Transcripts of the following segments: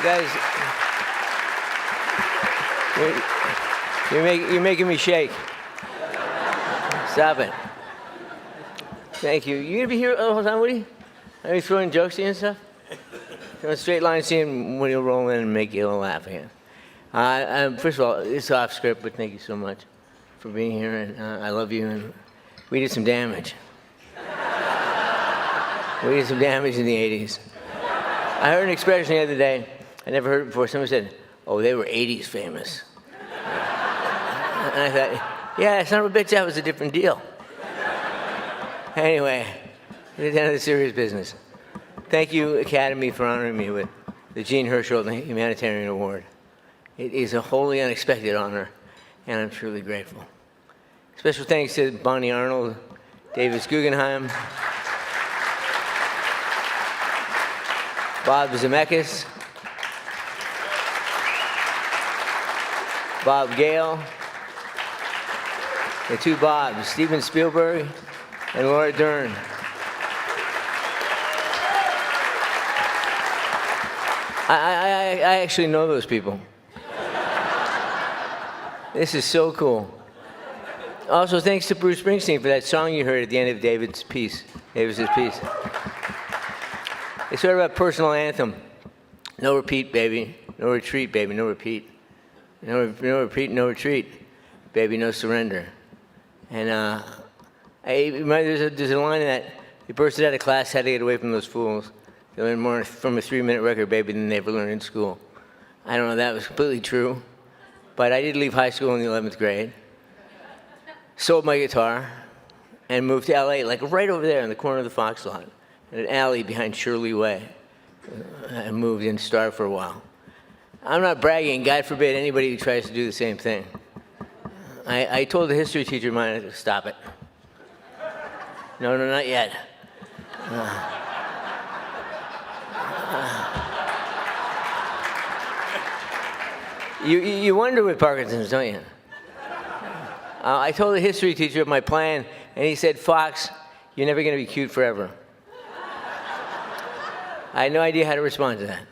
guys, you're making me shake. Stop it. Thank you. You gonna be here the whole time, Woody? Are you throwing jokes at you and stuff? Throwing straight line, seeing Woody will roll in and make you laugh again. First of all, it's off script, but thank you so much for being here, and I love you. And we did some damage. We did some damage in the 80s. I heard an expression the other day. I never heard it before. Someone said, "Oh, they were 80s famous." And I thought, yeah, son of a bitch, that was a different deal. Anyway, it's the end of the serious business. Thank you, Academy, for honoring me with the Jean Herschel Humanitarian Award. It is a wholly unexpected honor, and I'm truly grateful. Special thanks to Bonnie Arnold, Davis Guggenheim, Bob Zemeckis, Bob Gale, the two Bobs, Steven Spielberg and Laura Dern. I actually know those people. This is so cool. Also, thanks to Bruce Springsteen for that song you heard at the end of Davis's piece. It's sort of a personal anthem. No repeat, baby. No retreat, baby. No repeat. No repeat, no retreat. Baby, no surrender. And there's a line in that you bursted out of class, had to get away from those fools. They learned more from a 3-minute record, baby, than they ever learned in school. I don't know, that was completely true. But I did leave high school in the 11th grade, sold my guitar, and moved to LA, like right over there in the corner of the Fox lot, in an alley behind Shirley Way. I moved and starved for a while. I'm not bragging. God forbid anybody who tries to do the same thing. I told the history teacher of mine to stop it. No, not yet. You wonder with Parkinson's, don't you? I told the history teacher of my plan, and he said, "Fox, you're never going to be cute forever." I had no idea how to respond to that.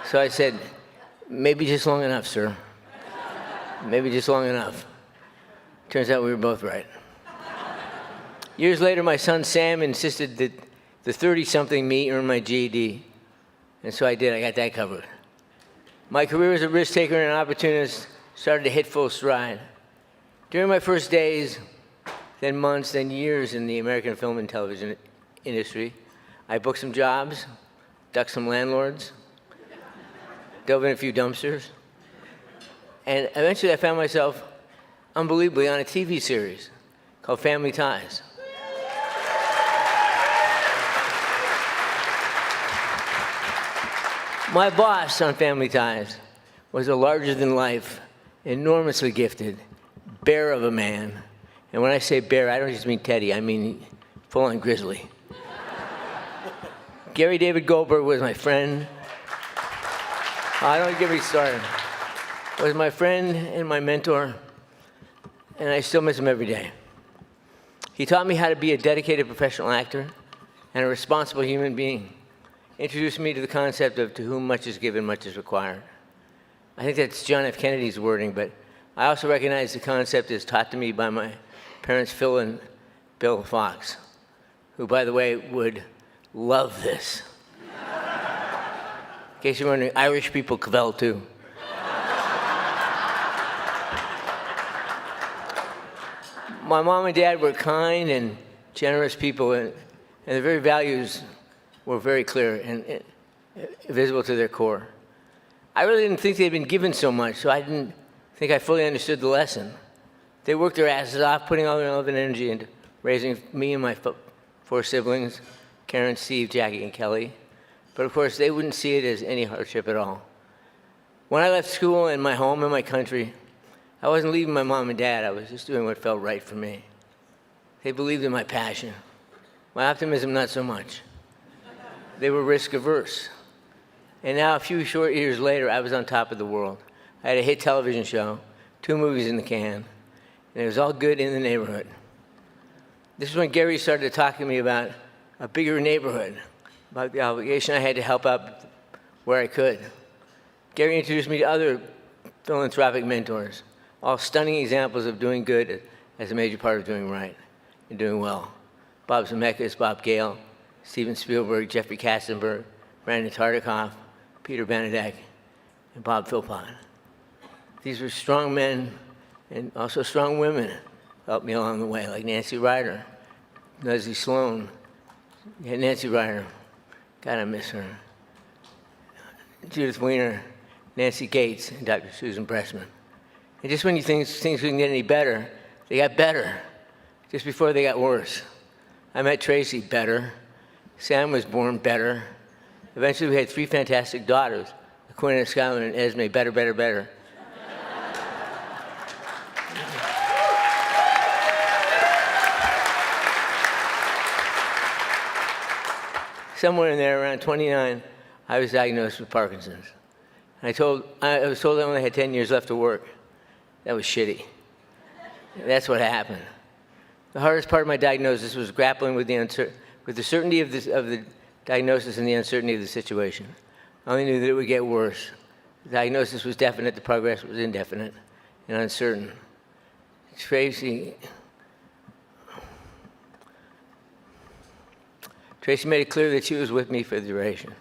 So I said, "Maybe just long enough, sir. Maybe just long enough." Turns out we were both right. Years later, my son Sam insisted that the 30-something me earn my GED. And so I did. I got that covered. My career as a risk taker and an opportunist started to hit full stride. During my first days, then months, then years in the American film and television industry, I booked some jobs, ducked some landlords, dove in a few dumpsters, and eventually I found myself, unbelievably, on a TV series called Family Ties. My boss on Family Ties was a larger-than-life, enormously gifted bear of a man. And when I say bear, I don't just mean Teddy, I mean full-on grizzly. Gary David Goldberg was my friend. Don't get me started. Was my friend and my mentor, and I still miss him every day. He taught me how to be a dedicated professional actor and a responsible human being. Introduced me to the concept of to whom much is given, much is required. I think that's John F. Kennedy's wording, but I also recognize the concept is taught to me by my parents, Phil and Bill Fox, who, by the way, would love this. In case you're wondering, Irish people cavell too. My mom and dad were kind and generous people, and their very values were very clear and visible to their core. I really didn't think they'd been given so much, so I didn't think I fully understood the lesson. They worked their asses off, putting all their love and energy into raising me and my 4 siblings, Karen, Steve, Jackie, and Kelly. But of course, they wouldn't see it as any hardship at all. When I left school and my home and my country, I wasn't leaving my mom and dad. I was just doing what felt right for me. They believed in my passion. My optimism, not so much. They were risk-averse. And now, a few short years later, I was on top of the world. I had a hit television show, 2 movies in the can, and it was all good in the neighborhood. This is when Gary started talking to me about a bigger neighborhood, about the obligation I had to help out where I could. Gary introduced me to other philanthropic mentors, all stunning examples of doing good as a major part of doing right and doing well. Bob Zemeckis, Bob Gale, Steven Spielberg, Jeffrey Katzenberg, Brandon Tartikoff, Peter Benedek, and Bob Philpott. These were strong men and also strong women who helped me along the way, like Nancy Ryder, Leslie Sloan. Yeah, Nancy Ryder, God, I miss her. Judith Weiner, Nancy Gates, and Dr. Susan Bressman. And just when you think things couldn't get any better, they got better, just before they got worse. I met Tracy, better. Sam was born, better. Eventually we had 3 fantastic daughters, Aquinnah, Skylar, and Esme, better, better, better. Somewhere in there, around 29, I was diagnosed with Parkinson's. And I was told I only had 10 years left to work. That was shitty. That's what happened. The hardest part of my diagnosis was grappling with the certainty of the diagnosis and the uncertainty of the situation. I only knew that it would get worse. The diagnosis was definite, the progress was indefinite and uncertain. Tracy made it clear that she was with me for the duration.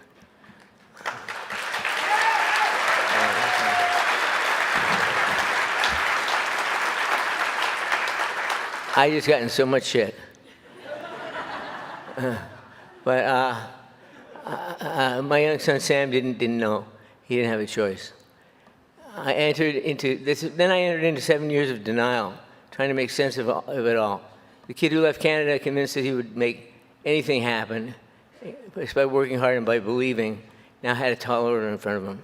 I just got in so much shit. But my young son Sam didn't know. He didn't have a choice. Then I entered into 7 years of denial, trying to make sense of it all. The kid who left Canada convinced that he would make anything happen, just by working hard and by believing, now had a tall order in front of him.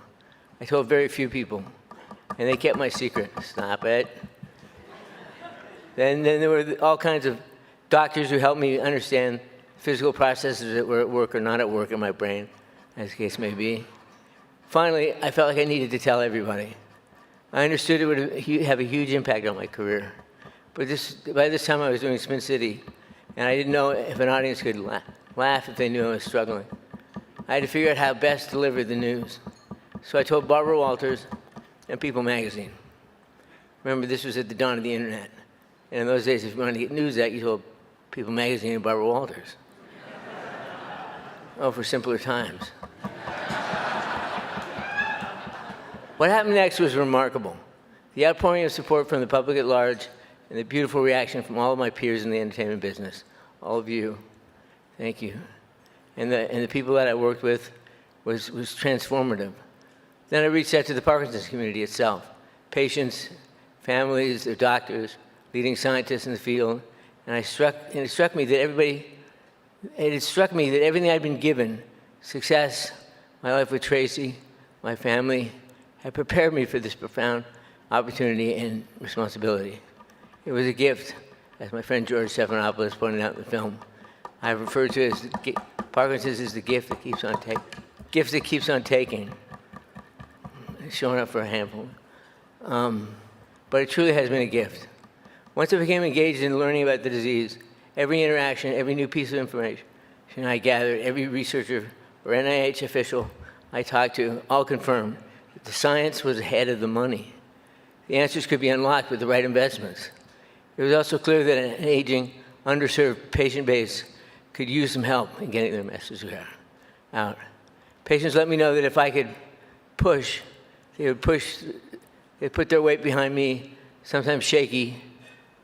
I told very few people, and they kept my secret. Stop it. Then there were all kinds of doctors who helped me understand physical processes that were at work or not at work in my brain, as the case may be. Finally, I felt like I needed to tell everybody. I understood it would have a huge impact on my career. But by this time I was doing Spin City, and I didn't know if an audience could laugh if they knew I was struggling. I had to figure out how best to deliver the news. So I told Barbara Walters and People magazine. Remember, this was at the dawn of the internet. And in those days, if you wanted to get news out, you told People magazine and Barbara Walters. Oh, for simpler times. What happened next was remarkable. The outpouring of support from the public at large and the beautiful reaction from all of my peers in the entertainment business. All of you, thank you. And the people that I worked with was transformative. Then I reached out to the Parkinson's community itself, patients, families, their doctors, leading scientists in the field, and it struck me that everything I'd been given, success, my life with Tracy, my family, had prepared me for this profound opportunity and responsibility. It was a gift, as my friend George Stephanopoulos pointed out in the film. I refer to it as Parkinson's is the gift that keeps on taking. Gift that keeps on taking. It's showing up for a handful. But it truly has been a gift. Once I became engaged in learning about the disease, every interaction, every new piece of information I gathered, every researcher or NIH official I talked to, all confirmed that the science was ahead of the money. The answers could be unlocked with the right investments. It was also clear that an aging, underserved patient base could use some help in getting their message out. Patients let me know that if I could push, they'd put their weight behind me, sometimes shaky,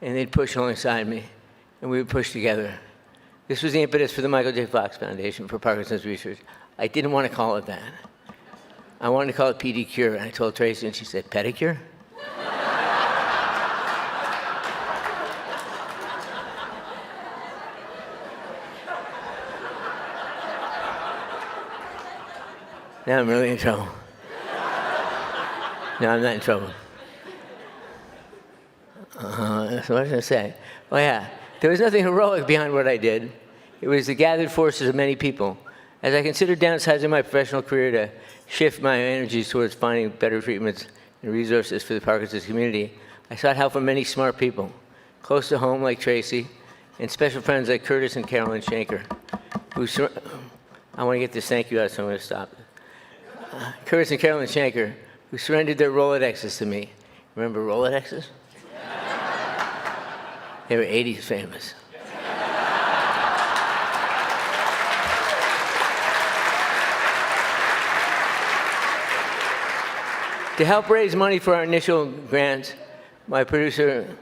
and they'd push alongside me, and we would push together. This was the impetus for the Michael J. Fox Foundation for Parkinson's Research. I didn't want to call it that. I wanted to call it PD Cure, and I told Tracy, and she said, pedicure? Now I'm really in trouble. No, I'm not in trouble. So what was I going to say? Oh, yeah. There was nothing heroic behind what I did. It was the gathered forces of many people. As I considered downsizing my professional career to shift my energies towards finding better treatments and resources for the Parkinson's community, I sought help from many smart people, close to home like Tracy, and special friends like Curtis and Carolyn Shanker. I want to get this thank you out, so I'm going to stop. Curtis and Carolyn Shanker, who surrendered their Rolodexes to me. Remember Rolodexes? They were 80s famous. To help raise money for our initial grants, my producing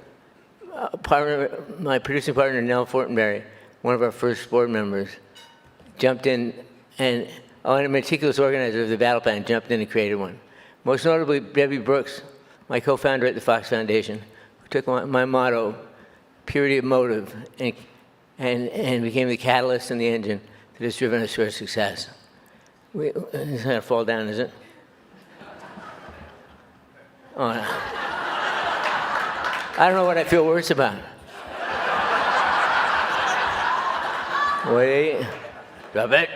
partner, Nell Fortenberry, one of our first board members, jumped in, and a meticulous organizer of the battle plan, jumped in and created one. Most notably, Debbie Brooks, my co-founder at the Fox Foundation, who took my motto, purity of motive, and became the catalyst and the engine that has driven us to our success. It's not going to fall down, is it? Oh, no. I don't know what I feel worse about. Wait. Drop it.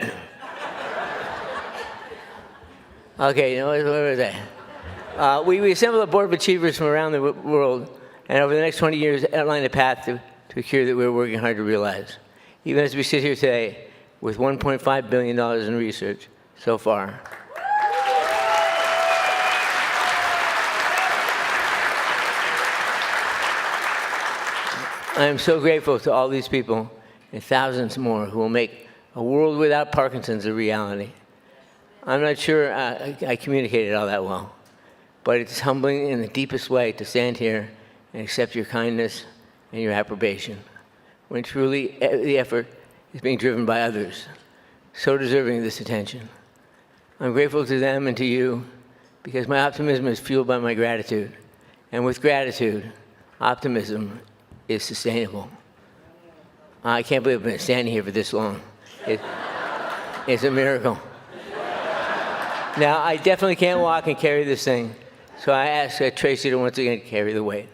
Okay, what was that? We assembled a board of achievers from around the world, and over the next 20 years outlined a path to a cure that we're working hard to realize. Even as we sit here today with $1.5 billion in research so far. I am so grateful to all these people and thousands more who will make a world without Parkinson's a reality. I'm not sure I communicated all that well, but it's humbling in the deepest way to stand here and accept your kindness and your approbation, when truly the effort is being driven by others, so deserving of this attention. I'm grateful to them and to you because my optimism is fueled by my gratitude, and with gratitude, optimism is sustainable. I can't believe I've been standing here for this long. It's a miracle. Now, I definitely can't walk and carry this thing, so I ask Tracy to once again carry the weight.